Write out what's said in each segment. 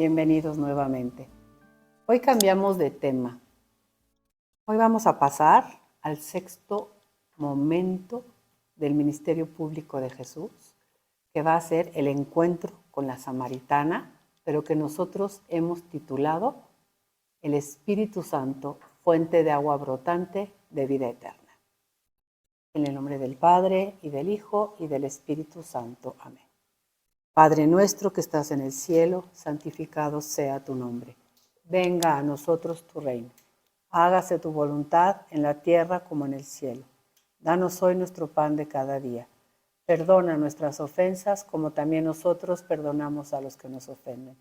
Bienvenidos nuevamente. Hoy cambiamos de tema. Hoy vamos a pasar al sexto momento del ministerio público de Jesús, que va a ser el encuentro con la samaritana, pero que nosotros hemos titulado El Espíritu Santo, fuente de agua brotante de vida eterna. En el nombre del Padre, y del Hijo, y del Espíritu Santo. Amén. Padre nuestro que estás en el cielo, santificado sea tu nombre. Venga a nosotros tu reino. Hágase tu voluntad en la tierra como en el cielo. Danos hoy nuestro pan de cada día. Perdona nuestras ofensas como también nosotros perdonamos a los que nos ofenden.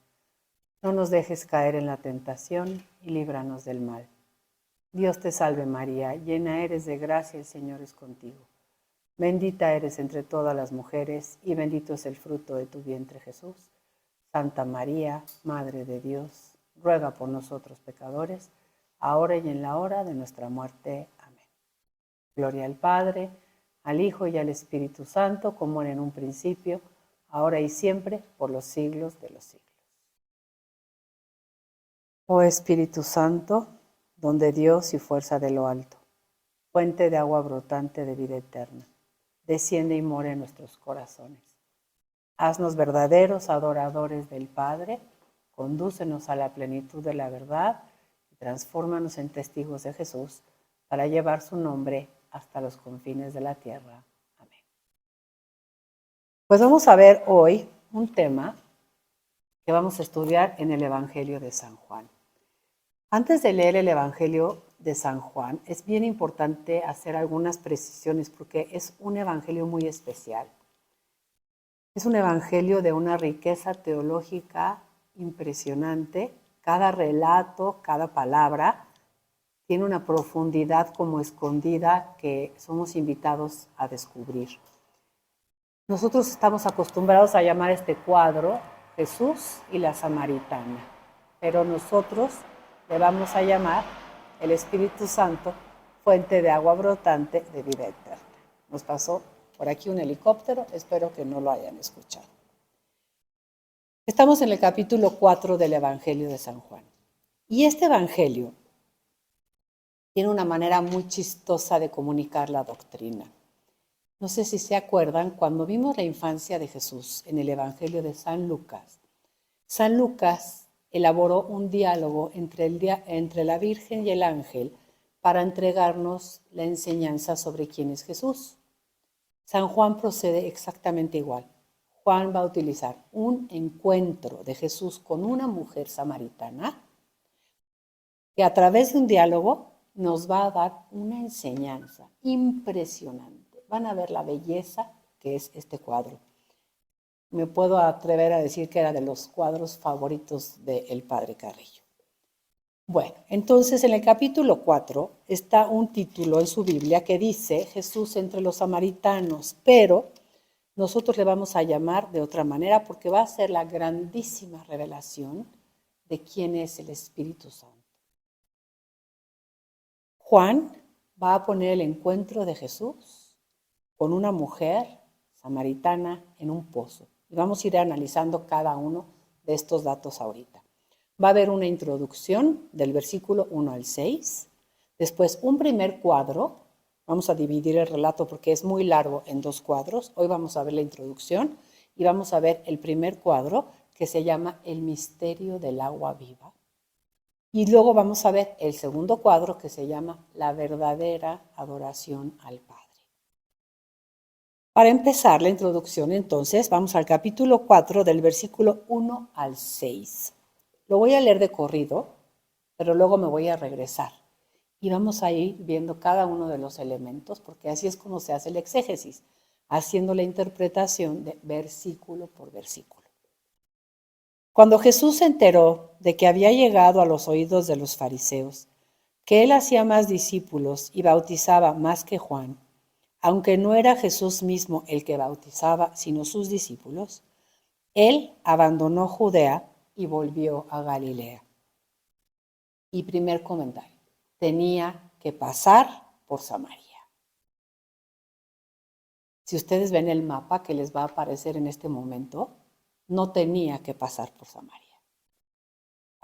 No nos dejes caer en la tentación y líbranos del mal. Dios te salve María, llena eres de gracia, el Señor es contigo. Bendita eres entre todas las mujeres y bendito es el fruto de tu vientre Jesús. Santa María, Madre de Dios, ruega por nosotros pecadores, ahora y en la hora de nuestra muerte. Amén. Gloria al Padre, al Hijo y al Espíritu Santo, como era en un principio, ahora y siempre, por los siglos de los siglos. Oh Espíritu Santo, don de Dios y fuerza de lo alto, fuente de agua brotante de vida eterna, desciende y mora en nuestros corazones. Haznos verdaderos adoradores del Padre, condúcenos a la plenitud de la verdad y transfórmanos en testigos de Jesús para llevar su nombre hasta los confines de la tierra. Amén. Pues vamos a ver hoy un tema que vamos a estudiar en el Evangelio de San Juan. Antes de leer el Evangelio de San Juan, es bien importante hacer algunas precisiones porque es un evangelio muy especial. Es un evangelio de una riqueza teológica impresionante. Cada relato, cada palabra tiene una profundidad como escondida que somos invitados a descubrir. Nosotros estamos acostumbrados a llamar este cuadro Jesús y la Samaritana, pero nosotros le vamos a llamar el Espíritu Santo, fuente de agua brotante de vida eterna. Nos pasó por aquí un helicóptero, espero que no lo hayan escuchado. Estamos en el capítulo 4 del Evangelio de San Juan. Y este Evangelio tiene una manera muy chistosa de comunicar la doctrina. No sé si se acuerdan, cuando vimos la infancia de Jesús en el Evangelio de San Lucas elaboró un diálogo entre la Virgen y el ángel para entregarnos la enseñanza sobre quién es Jesús. San Juan procede exactamente igual. Juan va a utilizar un encuentro de Jesús con una mujer samaritana que a través de un diálogo nos va a dar una enseñanza impresionante. Van a ver la belleza que es este cuadro. Me puedo atrever a decir que era de los cuadros favoritos del Padre Carrillo. Bueno, entonces en el capítulo 4 está un título en su Biblia que dice Jesús entre los samaritanos, pero nosotros le vamos a llamar de otra manera porque va a ser la grandísima revelación de quién es el Espíritu Santo. Juan va a poner el encuentro de Jesús con una mujer samaritana en un pozo. Y vamos a ir analizando cada uno de estos datos ahorita. Va a haber una introducción del versículo 1 al 6, después un primer cuadro. Vamos a dividir el relato porque es muy largo en dos cuadros. Hoy vamos a ver la introducción y vamos a ver el primer cuadro que se llama El misterio del agua viva. Y luego vamos a ver el segundo cuadro que se llama La verdadera adoración al Padre. Para empezar la introducción, entonces, vamos al capítulo 4 del versículo 1 al 6. Lo voy a leer de corrido, pero luego me voy a regresar. Y vamos a ir viendo cada uno de los elementos, porque así es como se hace el exégesis, haciendo la interpretación de versículo por versículo. Cuando Jesús se enteró de que había llegado a los oídos de los fariseos, que él hacía más discípulos y bautizaba más que Juan, aunque no era Jesús mismo el que bautizaba, sino sus discípulos, él abandonó Judea y volvió a Galilea. Y primer comentario, tenía que pasar por Samaria. Si ustedes ven el mapa que les va a aparecer en este momento, no tenía que pasar por Samaria.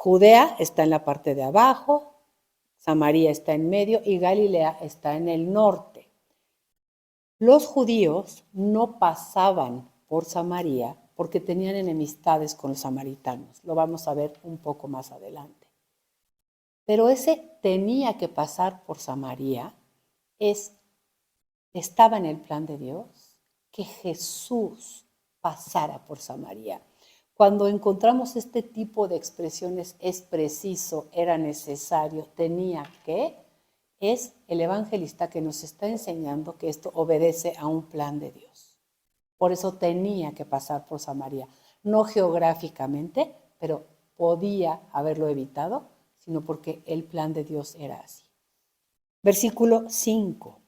Judea está en la parte de abajo, Samaria está en medio y Galilea está en el norte. Los judíos no pasaban por Samaria porque tenían enemistades con los samaritanos. Lo vamos a ver un poco más adelante. Pero ese tenía que pasar por Samaria estaba en el plan de Dios que Jesús pasara por Samaria. Cuando encontramos este tipo de expresiones, es preciso, era necesario, tenía que, es el evangelista que nos está enseñando que esto obedece a un plan de Dios. Por eso tenía que pasar por Samaria, no geográficamente, pero podía haberlo evitado, sino porque el plan de Dios era así. Versículo 5.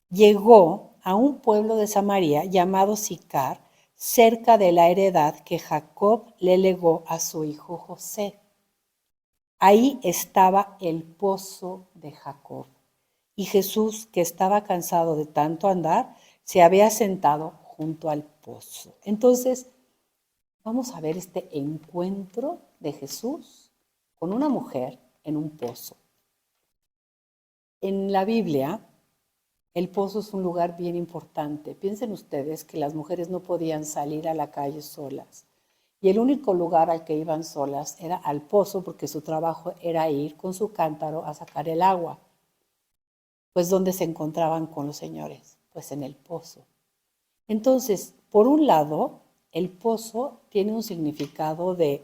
Llegó a un pueblo de Samaria llamado Sicar, cerca de la heredad que Jacob le legó a su hijo José. Ahí estaba el pozo de Jacob. Y Jesús, que estaba cansado de tanto andar, se había sentado junto al pozo. Entonces, vamos a ver este encuentro de Jesús con una mujer en un pozo. En la Biblia, el pozo es un lugar bien importante. Piensen ustedes que las mujeres no podían salir a la calle solas. Y el único lugar al que iban solas era al pozo, porque su trabajo era ir con su cántaro a sacar el agua. Pues ¿dónde se encontraban con los señores? Pues en el pozo. Entonces, por un lado, el pozo tiene un significado de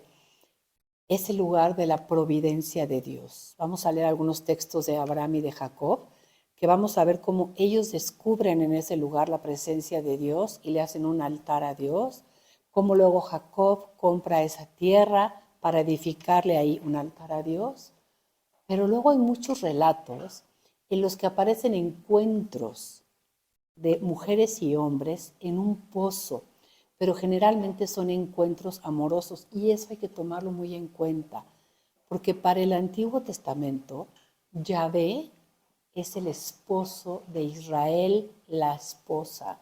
ese lugar de la providencia de Dios. Vamos a leer algunos textos de Abraham y de Jacob, que vamos a ver cómo ellos descubren en ese lugar la presencia de Dios y le hacen un altar a Dios, cómo luego Jacob compra esa tierra para edificarle ahí un altar a Dios. Pero luego hay muchos relatos en los que aparecen encuentros de mujeres y hombres en un pozo, pero generalmente son encuentros amorosos y eso hay que tomarlo muy en cuenta, porque para el Antiguo Testamento, Yahvé es el esposo de Israel, la esposa.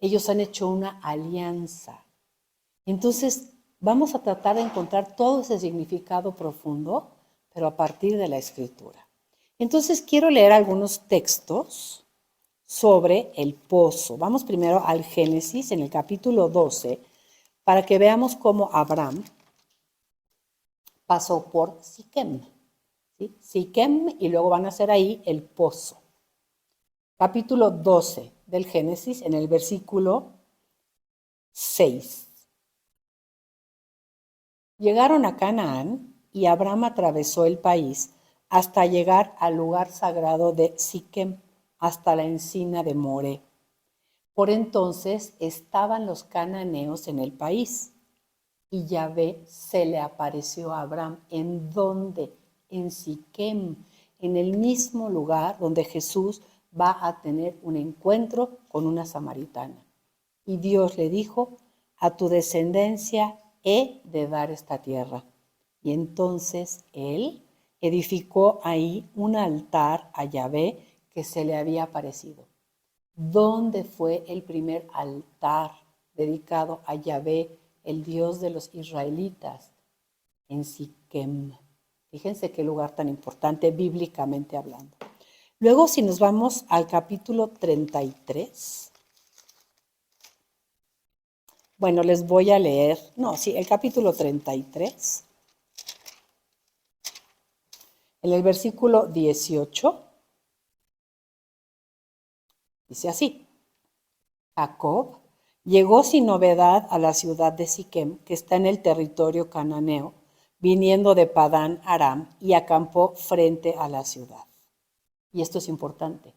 Ellos han hecho una alianza. Entonces, vamos a tratar de encontrar todo ese significado profundo, pero a partir de la Escritura. Entonces, quiero leer algunos textos sobre el pozo. Vamos primero al Génesis, en el capítulo 12, para que veamos cómo Abraham pasó por Siquem. ¿Sí? Siquem, y luego van a hacer ahí el pozo. Capítulo 12 del Génesis, en el versículo 6. Llegaron a Canaán y Abraham atravesó el país hasta llegar al lugar sagrado de Siquem, hasta la encina de More. Por entonces estaban los cananeos en el país y Yahvé se le apareció a Abraham. ¿En dónde? En Siquem, en el mismo lugar donde Jesús va a tener un encuentro con una samaritana. Y Dios le dijo, a tu descendencia he de dar esta tierra. Y entonces él edificó ahí un altar a Yahvé que se le había aparecido. ¿Dónde fue el primer altar dedicado a Yahvé, el Dios de los israelitas? En Siquem. Fíjense qué lugar tan importante bíblicamente hablando. Luego, si nos vamos al capítulo 33, bueno, les voy a leer, el capítulo 33, en el versículo 18, dice así: Jacob llegó sin novedad a la ciudad de Siquem, que está en el territorio cananeo, viniendo de Padán Aram, y acampó frente a la ciudad. Y esto es importante.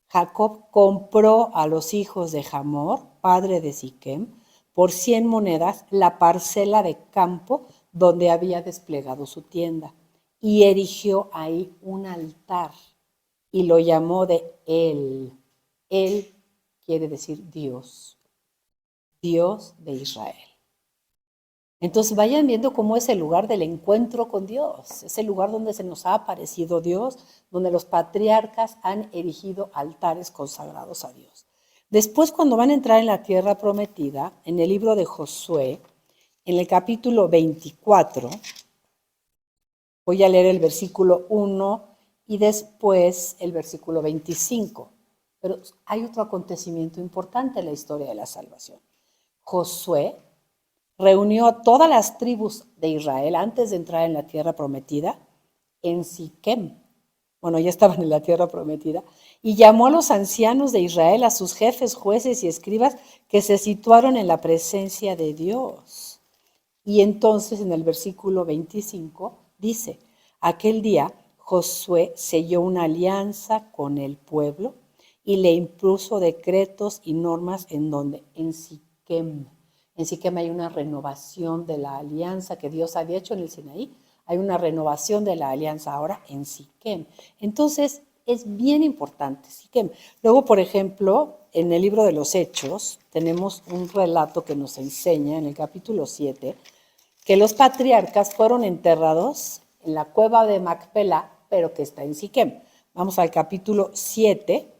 Jacob compró a los hijos de Hamor, padre de Siquem, por 100 monedas la parcela de campo donde había desplegado su tienda, y erigió ahí un altar y lo llamó de él. Él quiere decir Dios, Dios de Israel. Entonces vayan viendo cómo es el lugar del encuentro con Dios, es el lugar donde se nos ha aparecido Dios, donde los patriarcas han erigido altares consagrados a Dios. Después, cuando van a entrar en la tierra prometida, en el libro de Josué, en el capítulo 24, Voy a leer el versículo 1 y después el versículo 25. Pero hay otro acontecimiento importante en la historia de la salvación. Josué reunió a todas las tribus de Israel antes de entrar en la tierra prometida en Siquem. Bueno, ya estaban en la tierra prometida. Y llamó a los ancianos de Israel, a sus jefes, jueces y escribas, que se situaron en la presencia de Dios. Y entonces en el versículo 25 dice, aquel día Josué selló una alianza con el pueblo y le impuso decretos y normas en donde, en Siquem. En Siquem hay una renovación de la alianza que Dios había hecho en el Sinaí. Hay una renovación de la alianza ahora en Siquem. Entonces, es bien importante Siquem. Luego, por ejemplo, en el libro de los Hechos, tenemos un relato que nos enseña en el capítulo 7, que los patriarcas fueron enterrados en la cueva de Macpela, pero que está en Siquem. Vamos al capítulo 7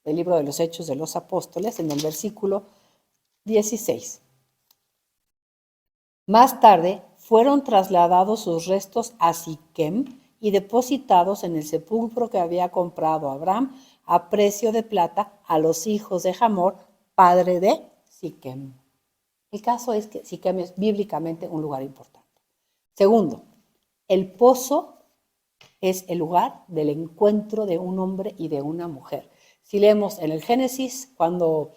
del libro de los Hechos de los Apóstoles, en el versículo 16. Más tarde fueron trasladados sus restos a Siquem y depositados en el sepulcro que había comprado Abraham a precio de plata a los hijos de Hamor, padre de Siquem. El caso es que Siquem es bíblicamente un lugar importante. Segundo, el pozo es el lugar del encuentro de un hombre y de una mujer. Si leemos en el Génesis, cuando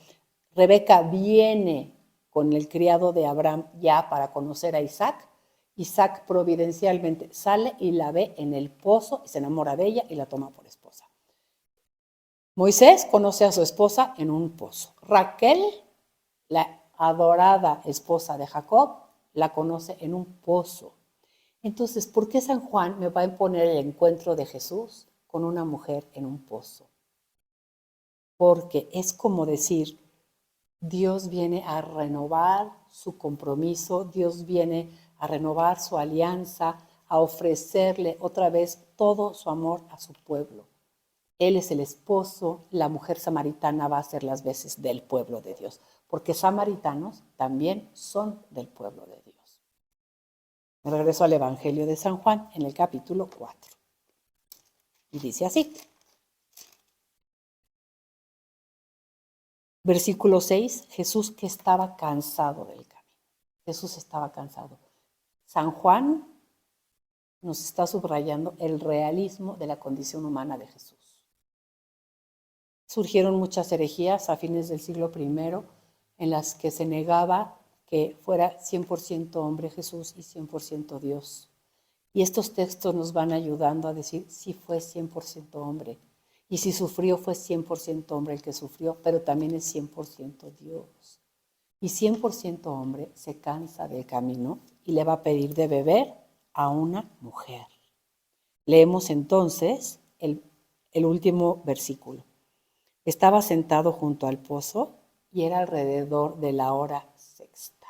Rebeca viene con el criado de Abraham ya para conocer a Isaac, Isaac providencialmente sale y la ve en el pozo y se enamora de ella y la toma por esposa. Moisés conoce a su esposa en un pozo. Raquel, la adorada esposa de Jacob, la conoce en un pozo. Entonces, ¿por qué San Juan me va a imponer el encuentro de Jesús con una mujer en un pozo? Porque es como decir, Dios viene a renovar su compromiso, Dios viene a renovar su alianza, a ofrecerle otra vez todo su amor a su pueblo. Él es el esposo, la mujer samaritana va a ser las veces del pueblo de Dios, porque samaritanos también son del pueblo de Dios. Me regreso al Evangelio de San Juan en el capítulo 4. Y dice así. Versículo 6, Jesús que estaba cansado del camino. Jesús estaba cansado. San Juan nos está subrayando el realismo de la condición humana de Jesús. Surgieron muchas herejías a fines del siglo I en las que se negaba que fuera 100% hombre Jesús y 100% Dios. Y estos textos nos van ayudando a decir si fue 100% hombre. Y si sufrió fue 100% hombre el que sufrió, pero también es 100% Dios. Y 100% hombre se cansa del camino y le va a pedir de beber a una mujer. Leemos entonces el último versículo. Estaba sentado junto al pozo y era alrededor de la hora sexta.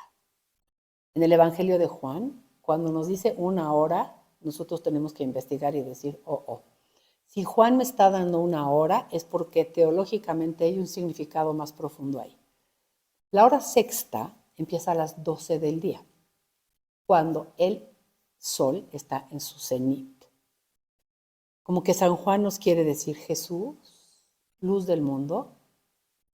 En el Evangelio de Juan, cuando nos dice una hora, nosotros tenemos que investigar y decir, Si Juan me está dando una hora, es porque teológicamente hay un significado más profundo ahí. La hora sexta empieza a las 12 del día, cuando el sol está en su cenit. Como que San Juan nos quiere decir, Jesús, luz del mundo,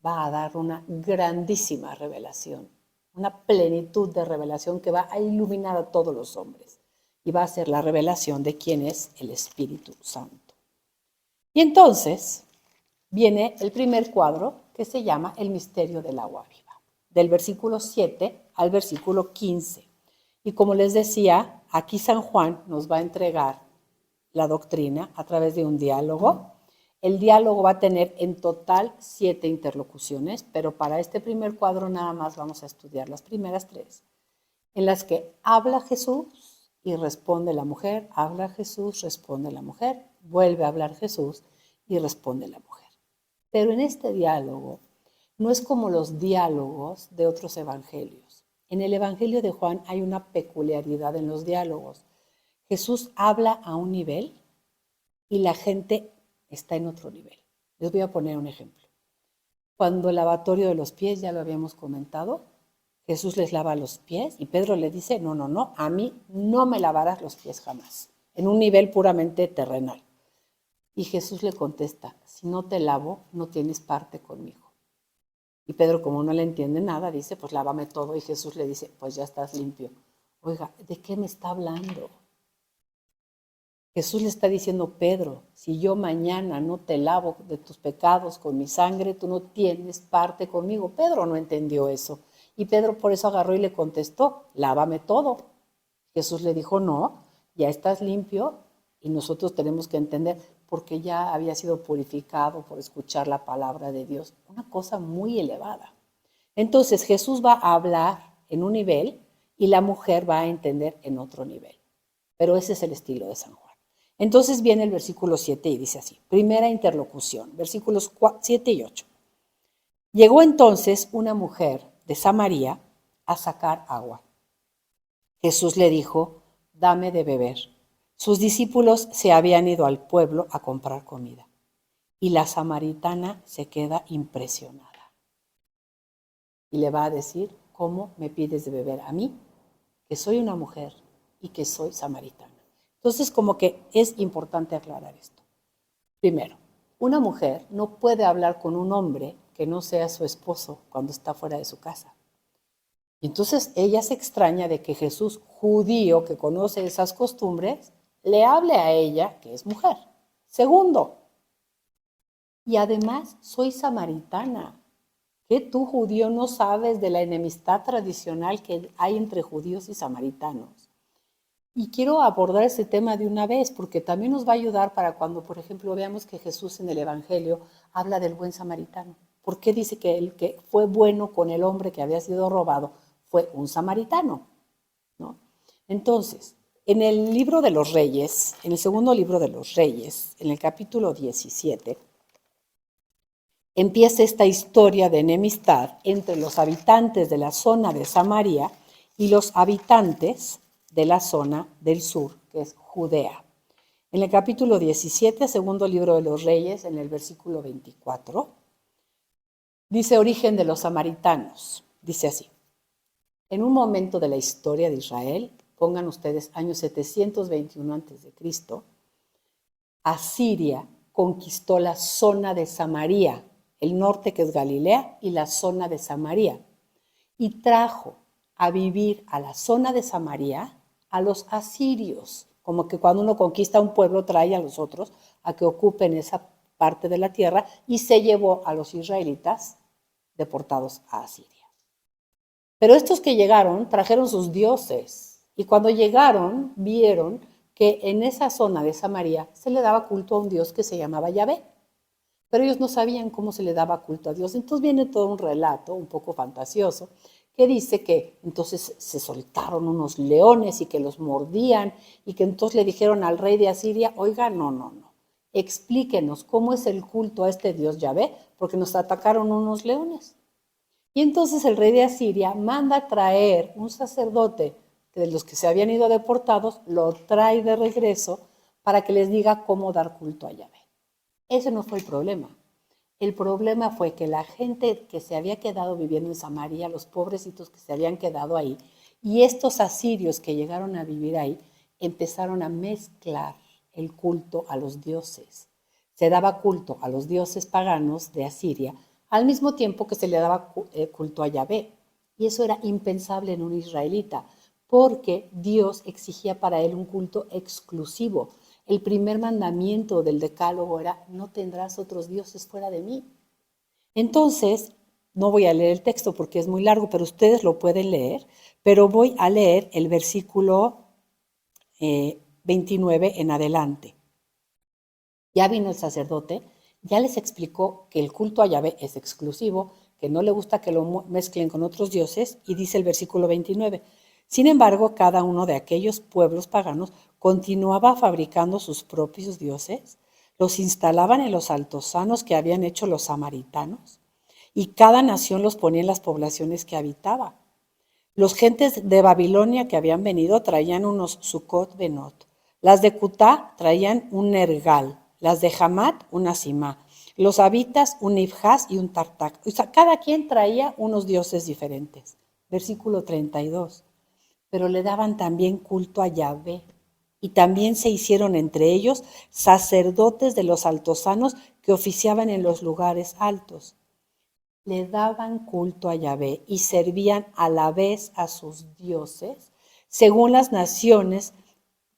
va a dar una grandísima revelación, una plenitud de revelación que va a iluminar a todos los hombres y va a ser la revelación de quién es el Espíritu Santo. Y entonces viene el primer cuadro que se llama el misterio del agua viva, del versículo 7 al versículo 15. Y como les decía, aquí San Juan nos va a entregar la doctrina a través de un diálogo. El diálogo va a tener en total 7 interlocuciones, pero para este primer cuadro nada más vamos a estudiar las primeras 3, en las que habla Jesús y responde la mujer, habla Jesús, responde la mujer, vuelve a hablar Jesús y responde la mujer. Pero en este diálogo no es como los diálogos de otros evangelios. En el Evangelio de Juan hay una peculiaridad en los diálogos. Jesús habla a un nivel y la gente está en otro nivel. Les voy a poner un ejemplo. Cuando el lavatorio de los pies, ya lo habíamos comentado, Jesús les lava los pies y Pedro le dice, no, a mí no me lavarás los pies jamás. en un nivel puramente terrenal. Y Jesús le contesta, si no te lavo, no tienes parte conmigo. Y Pedro, como no le entiende nada, dice, pues lávame todo. Y Jesús le dice, pues ya estás limpio. Oiga, ¿de qué me está hablando? Jesús le está diciendo, Pedro, si yo mañana no te lavo de tus pecados con mi sangre, tú no tienes parte conmigo. Pedro no entendió eso. Y Pedro por eso agarró y le contestó, lávame todo. Jesús le dijo, no, ya estás limpio y nosotros tenemos que entender porque ya había sido purificado por escuchar la palabra de Dios. Una cosa muy elevada. Entonces Jesús va a hablar en un nivel y la mujer va a entender en otro nivel. Pero ese es el estilo de San Juan. Entonces viene el versículo 7 y dice así, primera interlocución, versículos 7 y 8. Llegó entonces una mujer de Samaria a sacar agua. Jesús le dijo, dame de beber. Sus discípulos se habían ido al pueblo a comprar comida. Y la samaritana se queda impresionada. Y le va a decir, ¿cómo me pides de beber a mí, que soy una mujer y que soy samaritana? Entonces, como que es importante aclarar esto. Primero, una mujer no puede hablar con un hombre que no sea su esposo cuando está fuera de su casa. Y entonces ella se extraña de que Jesús, judío que conoce esas costumbres, le hable a ella, que es mujer. Segundo, y además soy samaritana. ¿Qué tú, judío, no sabes de la enemistad tradicional que hay entre judíos y samaritanos? Y quiero abordar ese tema de una vez, porque también nos va a ayudar para cuando, por ejemplo, veamos que Jesús en el Evangelio habla del buen samaritano. ¿Por qué dice que el que fue bueno con el hombre que había sido robado fue un samaritano? ¿No? Entonces, en el libro de los Reyes, en el segundo libro de los Reyes, en el capítulo 17, empieza esta historia de enemistad entre los habitantes de la zona de Samaria y los habitantes de la zona del sur, que es Judea. En el capítulo 17, segundo libro de los Reyes, en el versículo 24, dice origen de los samaritanos. Dice así, en un momento de la historia de Israel, pongan ustedes año 721 a.C., Asiria conquistó la zona de Samaria, el norte que es Galilea y la zona de Samaria, y trajo a vivir a la zona de Samaria a los asirios, como que cuando uno conquista un pueblo trae a los otros a que ocupen esa parte de la tierra, y se llevó a los israelitas deportados a Asiria. Pero estos que llegaron trajeron sus dioses, y cuando llegaron vieron que en esa zona de Samaria se le daba culto a un dios que se llamaba Yahvé, pero ellos no sabían cómo se le daba culto a Dios. Entonces viene todo un relato un poco fantasioso que dice que entonces se soltaron unos leones y que los mordían y que entonces le dijeron al rey de Asiria, oiga, no, explíquenos cómo es el culto a este Dios Yahvé, porque nos atacaron unos leones. Y entonces el rey de Asiria manda a traer un sacerdote de los que se habían ido deportados, lo trae de regreso para que les diga cómo dar culto a Yahvé. Ese no fue el problema. El problema fue que la gente que se había quedado viviendo en Samaria, los pobrecitos que se habían quedado ahí, y estos asirios que llegaron a vivir ahí, empezaron a mezclar el culto a los dioses. Se daba culto a los dioses paganos de Asiria, al mismo tiempo que se le daba culto a Yahvé. Y eso era impensable en un israelita, porque Dios exigía para él un culto exclusivo. El primer mandamiento del decálogo era, no tendrás otros dioses fuera de mí. Entonces, no voy a leer el texto porque es muy largo, pero ustedes lo pueden leer, pero voy a leer el versículo 29 en adelante. Ya vino el sacerdote, ya les explicó que el culto a Yahvé es exclusivo, que no le gusta que lo mezclen con otros dioses, y dice el versículo 29, sin embargo, cada uno de aquellos pueblos paganos continuaba fabricando sus propios dioses, los instalaban en los altosanos que habían hecho los samaritanos, y cada nación los ponía en las poblaciones que habitaba. Los gentes de Babilonia que habían venido traían unos Sucot Benot, las de Cutá traían un Nergal, las de Hamat una Simá, los habitas un Ifjás y un Tartak. O sea, cada quien traía unos dioses diferentes. Versículo 32. Pero le daban también culto a Yahvé Y también se hicieron entre ellos sacerdotes de los altosanos que oficiaban en los lugares altos. Le daban culto a Yahvé y servían a la vez a sus dioses, según las naciones,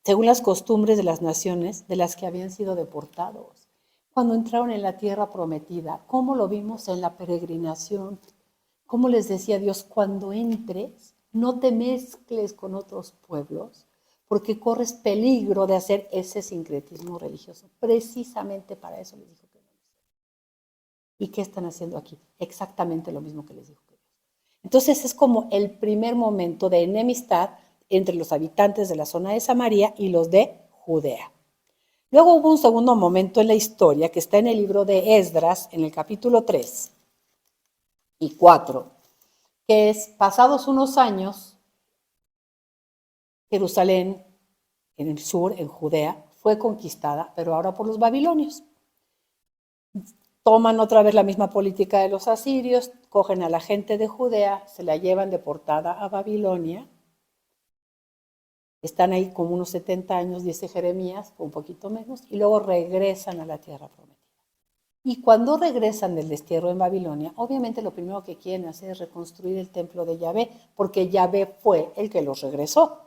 según las costumbres de las naciones de las que habían sido deportados. Cuando entraron en la tierra prometida, ¿cómo lo vimos en la peregrinación? ¿Cómo les decía Dios? Cuando entres, no te mezcles con otros pueblos, porque corres peligro de hacer ese sincretismo religioso. Precisamente para eso les dijo que no. ¿Y qué están haciendo aquí? Exactamente lo mismo que les dijo que Dios. Entonces es como el primer momento de enemistad entre los habitantes de la zona de Samaria y los de Judea. Luego hubo un segundo momento en la historia que está en el libro de Esdras, en el capítulo 3 y 4, que es, pasados unos años, Jerusalén, en el sur, en Judea, fue conquistada, pero ahora por los babilonios. Toman otra vez la misma política de los asirios, cogen a la gente de Judea, se la llevan deportada a Babilonia. Están ahí como unos 70 años, dice Jeremías, un poquito menos, y luego regresan a la tierra prometida. Y cuando regresan del destierro en Babilonia, obviamente lo primero que quieren hacer es reconstruir el templo de Yahvé, porque Yahvé fue el que los regresó.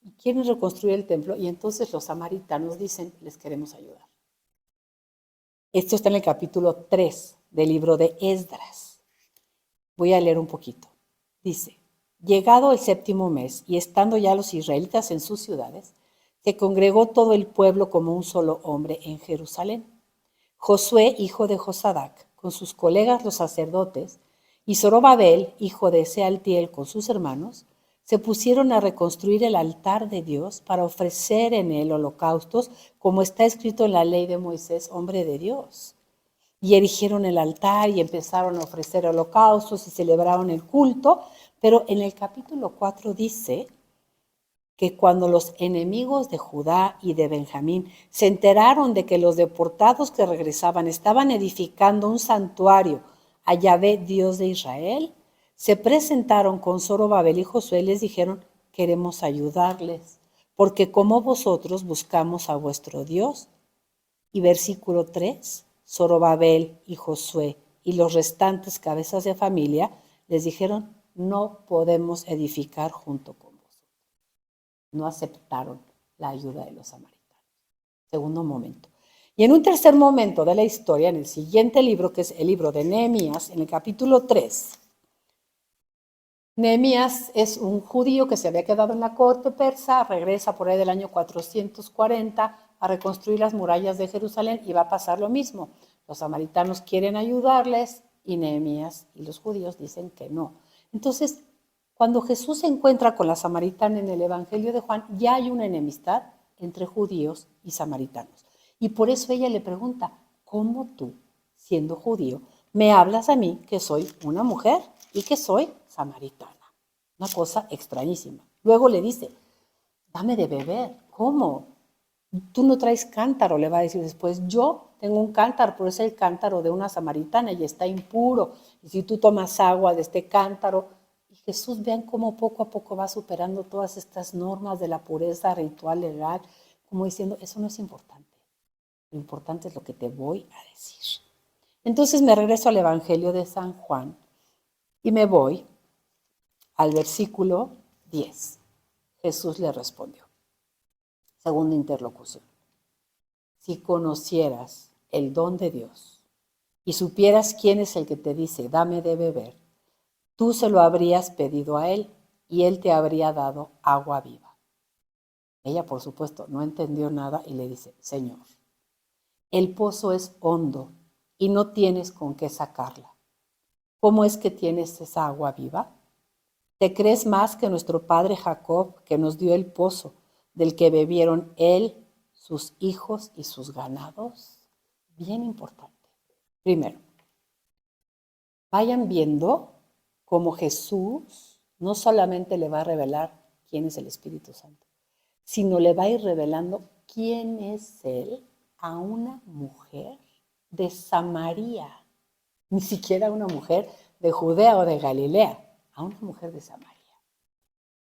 Y quieren reconstruir el templo, y entonces los samaritanos dicen, les queremos ayudar. Esto está en el capítulo 3 del libro de Esdras. Voy a leer un poquito. Dice, llegado el séptimo mes y estando ya los israelitas en sus ciudades, se congregó todo el pueblo como un solo hombre en Jerusalén. Josué, hijo de Josadac, con sus colegas los sacerdotes, y Zorobabel, hijo de Sealtiel, con sus hermanos, se pusieron a reconstruir el altar de Dios para ofrecer en él holocaustos, como está escrito en la ley de Moisés, hombre de Dios. Y erigieron el altar y empezaron a ofrecer holocaustos y celebraron el culto, pero en el capítulo 4 dice que cuando los enemigos de Judá y de Benjamín se enteraron de que los deportados que regresaban estaban edificando un santuario a Yahvé, Dios de Israel, se presentaron con Zorobabel y Josué y les dijeron, queremos ayudarles, porque como vosotros buscamos a vuestro Dios. Y versículo 3, Zorobabel y Josué y los restantes cabezas de familia les dijeron, no podemos edificar junto con vosotros. No aceptaron la ayuda de los samaritanos. Segundo momento. Y en un tercer momento de la historia, en el siguiente libro, que es el libro de Nehemías, en el capítulo 3, Nehemías es un judío que se había quedado en la corte persa, regresa por ahí del año 440 a reconstruir las murallas de Jerusalén y va a pasar lo mismo. Los samaritanos quieren ayudarles y Nehemías y los judíos dicen que no. Entonces, cuando Jesús se encuentra con la samaritana en el Evangelio de Juan, ya hay una enemistad entre judíos y samaritanos. Y por eso ella le pregunta, ¿cómo tú, siendo judío, me hablas a mí que soy una mujer y que soy samaritana? Una cosa extrañísima. Luego le dice, dame de beber. ¿Cómo? Tú no traes cántaro, le va a decir después. Yo tengo un cántaro, pero es el cántaro de una samaritana y está impuro. Y si tú tomas agua de este cántaro, y Jesús, vean cómo poco a poco va superando todas estas normas de la pureza ritual legal, como diciendo, eso no es importante. Lo importante es lo que te voy a decir. Entonces me regreso al Evangelio de San Juan y me voy al versículo 10. Jesús le respondió. Segunda interlocución. Si conocieras el don de Dios y supieras quién es el que te dice, dame de beber, tú se lo habrías pedido a él y él te habría dado agua viva. Ella, por supuesto, no entendió nada y le dice, Señor, el pozo es hondo y no tienes con qué sacarla. ¿Cómo es que tienes esa agua viva? ¿Te crees más que nuestro padre Jacob, que nos dio el pozo, del que bebieron él, sus hijos y sus ganados? Bien importante. Primero, vayan viendo cómo Jesús no solamente le va a revelar quién es el Espíritu Santo, sino le va a ir revelando quién es él a una mujer de Samaria, ni siquiera a una mujer de Judea o de Galilea, a una mujer de Samaria.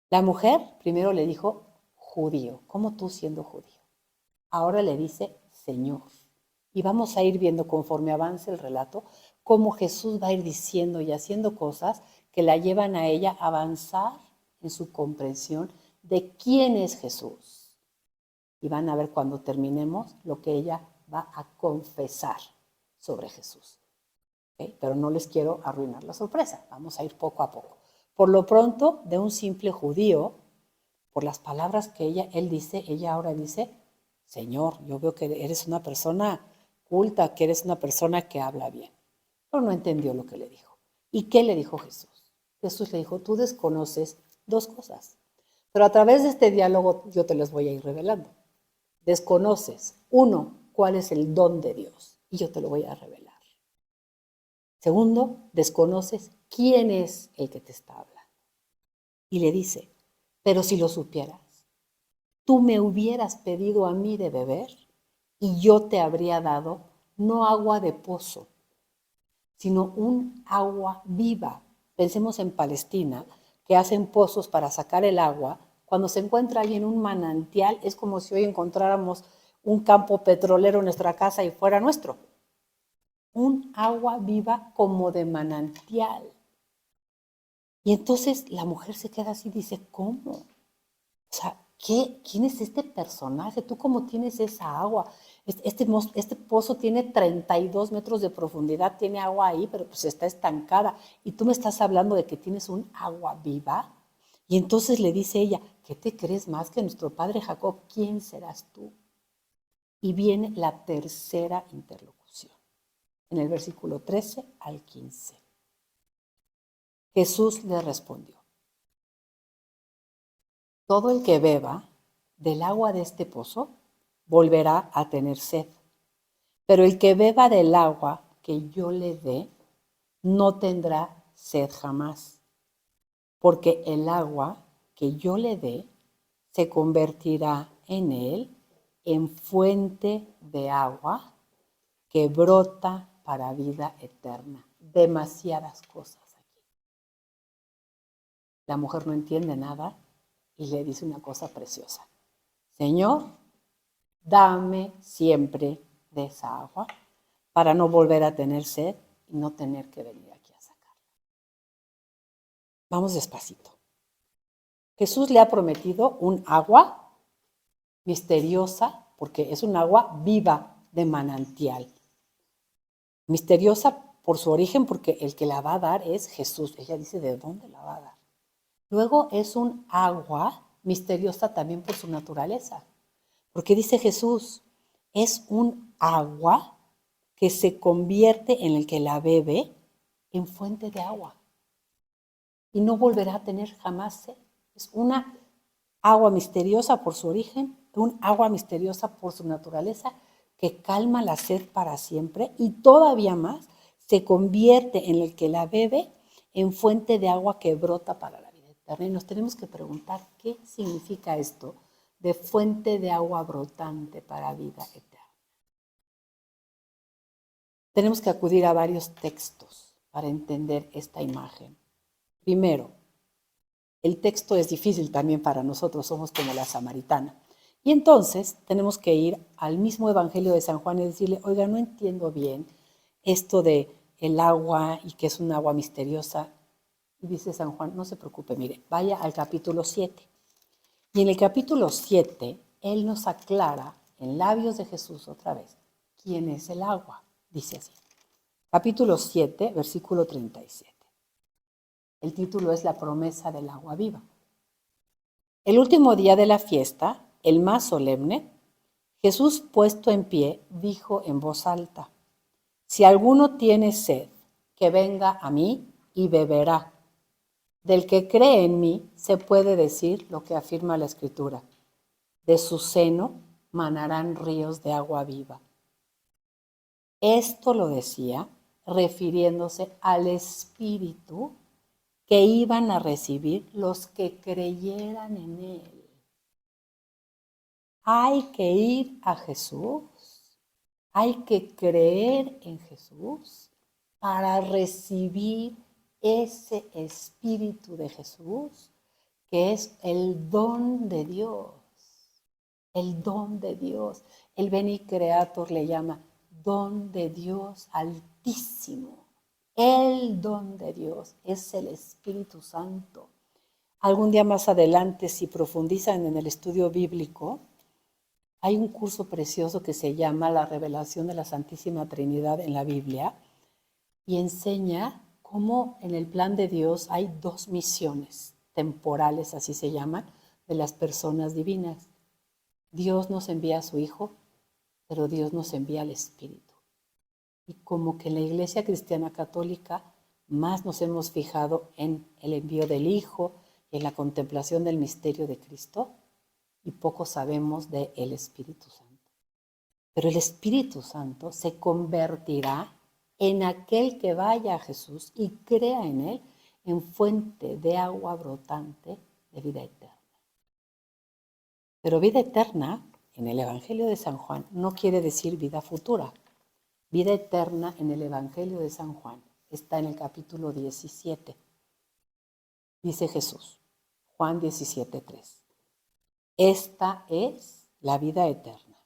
La mujer primero le dijo judío, como tú siendo judío. Ahora le dice Señor. Y vamos a ir viendo conforme avance el relato cómo Jesús va a ir diciendo y haciendo cosas que la llevan a ella a avanzar en su comprensión de quién es Jesús. Y van a ver cuando terminemos lo que ella va a confesar sobre Jesús. ¿Okay? Pero no les quiero arruinar la sorpresa. Vamos a ir poco a poco. Por lo pronto, de un simple judío, por las palabras que él dice, ella ahora dice, Señor, yo veo que eres una persona culta, que eres una persona que habla bien. Pero no entendió lo que le dijo. ¿Y qué le dijo Jesús? Jesús le dijo, tú desconoces dos cosas. Pero a través de este diálogo yo te las voy a ir revelando. Desconoces, uno, cuál es el don de Dios. Y yo te lo voy a revelar. Segundo, desconoces quién es el que te está hablando. Y le dice, pero si lo supieras, tú me hubieras pedido a mí de beber y yo te habría dado no agua de pozo, sino un agua viva. Pensemos en Palestina, que hacen pozos para sacar el agua. Cuando se encuentra alguien un manantial, es como si hoy encontráramos un campo petrolero en nuestra casa y fuera nuestro. Un agua viva como de manantial. Y entonces la mujer se queda así y dice, ¿cómo? O sea, ¿quién es este personaje? ¿Tú cómo tienes esa agua? Este pozo tiene 32 metros de profundidad, tiene agua ahí, pero pues está estancada. Y tú me estás hablando de que tienes un agua viva. Y entonces le dice ella, ¿qué te crees más que nuestro padre Jacob? ¿Quién serás tú? Y viene la tercera interlocución, en el versículo 13 al 15. Jesús le respondió, todo el que beba del agua de este pozo volverá a tener sed, pero el que beba del agua que yo le dé no tendrá sed jamás, porque el agua que yo le dé se convertirá en él en fuente de agua que brota para vida eterna. Demasiadas cosas aquí. La mujer no entiende nada y le dice una cosa preciosa. Señor, dame siempre de esa agua para no volver a tener sed y no tener que venir aquí a sacarla. Vamos despacito. Jesús le ha prometido un agua misteriosa, porque es un agua viva de manantial. Misteriosa por su origen, porque el que la va a dar es Jesús. Ella dice, ¿de dónde la va a dar? Luego es un agua misteriosa también por su naturaleza. Porque dice Jesús, es un agua que se convierte en el que la bebe en fuente de agua. Y no volverá a tener jamás sed. Es una agua misteriosa por su origen, un agua misteriosa por su naturaleza, que calma la sed para siempre y todavía más se convierte en el que la bebe en fuente de agua que brota para la vida eterna. Y nos tenemos que preguntar qué significa esto de fuente de agua brotante para vida eterna. Tenemos que acudir a varios textos para entender esta imagen. Primero, el texto es difícil también para nosotros, somos como la samaritana. Y entonces tenemos que ir al mismo Evangelio de San Juan y decirle, oiga, no entiendo bien esto de el agua y que es un agua misteriosa. Y dice San Juan, no se preocupe, mire, vaya al capítulo 7. Y en el capítulo 7, él nos aclara en labios de Jesús otra vez, ¿quién es el agua? Dice así, capítulo 7, versículo 37. El título es La promesa del agua viva. El último día de la fiesta, el más solemne, Jesús puesto en pie dijo en voz alta, si alguno tiene sed, que venga a mí y beberá. Del que cree en mí se puede decir lo que afirma la Escritura. De su seno manarán ríos de agua viva. Esto lo decía refiriéndose al Espíritu que iban a recibir los que creyeran en Él. Hay que ir a Jesús, hay que creer en Jesús para recibir ese Espíritu de Jesús, que es el don de Dios. el don de Dios. El Beni Creator le llama don de Dios altísimo. El don de Dios es el Espíritu Santo. Algún día más adelante, si profundizan en el estudio bíblico, hay un curso precioso que se llama La revelación de la Santísima Trinidad en la Biblia y enseña cómo en el plan de Dios hay dos misiones temporales, así se llaman, de las personas divinas. Dios nos envía a su Hijo, pero Dios nos envía al Espíritu. Y como que en la Iglesia Cristiana Católica más nos hemos fijado en el envío del Hijo y en la contemplación del misterio de Cristo, y poco sabemos del Espíritu Santo. Pero el Espíritu Santo se convertirá en aquel que vaya a Jesús y crea en Él en fuente de agua brotante de vida eterna. Pero vida eterna, en el Evangelio de San Juan, no quiere decir vida futura. Vida eterna en el Evangelio de San Juan está en el capítulo 17. Dice Jesús, Juan 17:3. Esta es la vida eterna,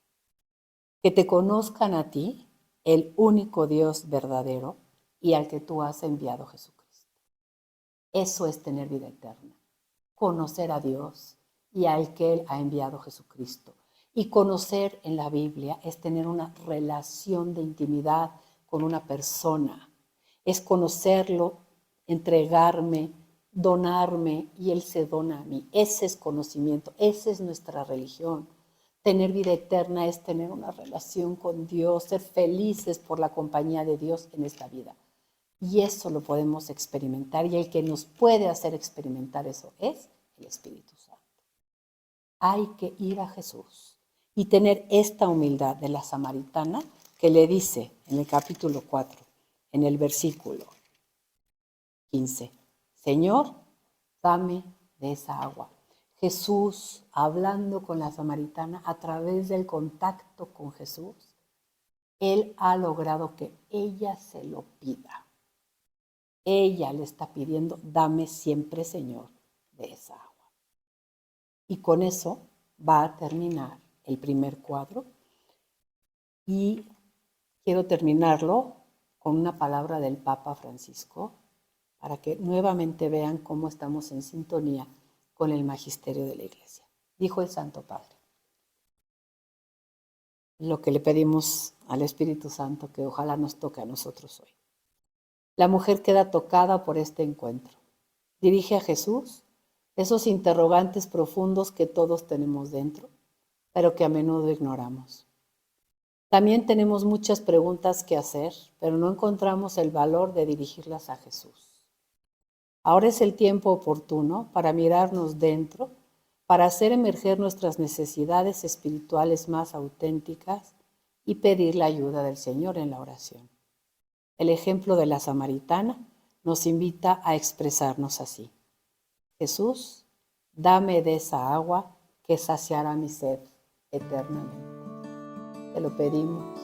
que te conozcan a ti, el único Dios verdadero, y al que tú has enviado, Jesucristo. Eso es tener vida eterna, conocer a Dios y al que Él ha enviado, Jesucristo. Y conocer en la Biblia es tener una relación de intimidad con una persona, es conocerlo, entregarme, donarme y Él se dona a mí. Ese es conocimiento, esa es nuestra religión. Tener vida eterna es tener una relación con Dios, ser felices por la compañía de Dios en esta vida. Y eso lo podemos experimentar y el que nos puede hacer experimentar eso es el Espíritu Santo. Hay que ir a Jesús y tener esta humildad de la samaritana que le dice en el capítulo 4, en el versículo 15, Señor, dame de esa agua. Jesús, hablando con la samaritana a través del contacto con Jesús, Él ha logrado que ella se lo pida. Ella le está pidiendo, dame siempre, Señor, de esa agua. Y con eso va a terminar el primer cuadro. Y quiero terminarlo con una palabra del Papa Francisco para que nuevamente vean cómo estamos en sintonía con el magisterio de la Iglesia. Dijo el Santo Padre, lo que le pedimos al Espíritu Santo que ojalá nos toque a nosotros hoy. La mujer queda tocada por este encuentro. Dirige a Jesús esos interrogantes profundos que todos tenemos dentro, pero que a menudo ignoramos. También tenemos muchas preguntas que hacer, pero no encontramos el valor de dirigirlas a Jesús. Ahora es el tiempo oportuno para mirarnos dentro, para hacer emerger nuestras necesidades espirituales más auténticas y pedir la ayuda del Señor en la oración. El ejemplo de la samaritana nos invita a expresarnos así. Jesús, dame de esa agua que saciará mi sed eternamente. Te lo pedimos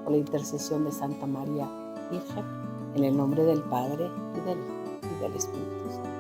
por la intercesión de Santa María Virgen, en el nombre del Padre, y del Hijo, y del Espíritu Santo.